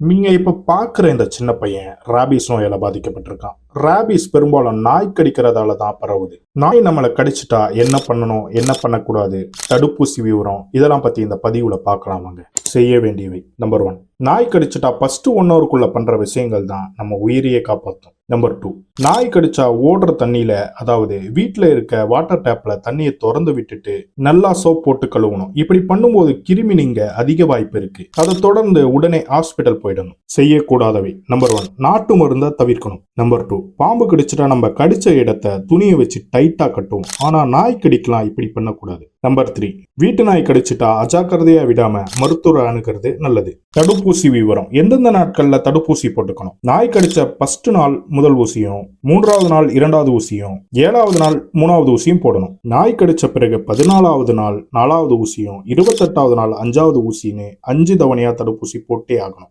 நீங்க இப்ப பாக்குற இந்த சின்ன பையன் ராபிஸ் நோயால பாதிக்கப்பட்டிருக்கான். ராபிஸ் பெரும்பாலும் நாய் கடிக்கிறதால தான் பரவுது. நாய் நம்மளை கடிச்சிட்டா என்ன பண்ணணும், என்ன பண்ணக்கூடாது, தடுப்பூசி விவரம் இதெல்லாம் பத்தி இந்த பதிவுல பார்க்கலாம் வாங்க. செய்ய வேண்டியவை. நம்பர் 1, நாய் கடிச்சிட்டா ஃபர்ஸ்ட் 1 ஹவருக்குள்ள பண்ற விஷயங்கள் தான் நம்ம உயிரையே காப்பாற்றும். நம்பர் 2, நாய் கடிச்சா ஓடுற தண்ணியில, அதாவது வீட்டுல இருக்க வாட்டர் டேப்ல தண்ணியை திறந்து விட்டுட்டு நல்லா சோப் போட்டு கழுவணும். இப்படி பண்ணும்போது கிருமி நீங்க அதிக வாய்ப்பு இருக்கு. அதை தொடர்ந்து உடனே ஹாஸ்பிட்டல் போயிடணும். செய்யக்கூடாதவை. நம்பர் 1, நாட்டு மருந்தை தவிர்க்கணும். நம்பர் 2, பாம்பு கடிச்சிட்டா நம்ம கடிச்ச இடத்தை துணியை வச்சு டைட்டா கட்டுவோம். ஆனா நாய் கடிக்கலாம் இப்படி பண்ணக்கூடாது. நம்பர் 3, வீட்டு நாய் கடிச்சிட்டா அஜாக்கிரதையா விடாம மருத்துவரை அணுகிறது நல்லது. தடுப்பூசி விவரம். எந்தெந்த நாட்கள்ல தடுப்பூசி போட்டுக்கணும்? நாய் கடிச்ச ஃபர்ஸ்ட் நாள் முதல் ஊசியும், 3வது நாள் 2வது ஊசியும், 7வது நாள் 3வது ஊசியும் போடணும். நாய் கடிச்ச பிறகு 14வது நாள் 4வது ஊசியும், 28வது நாள் 5வது ஊசின்னு 5 தவணையா தடுப்பூசி போட்டே ஆகணும்.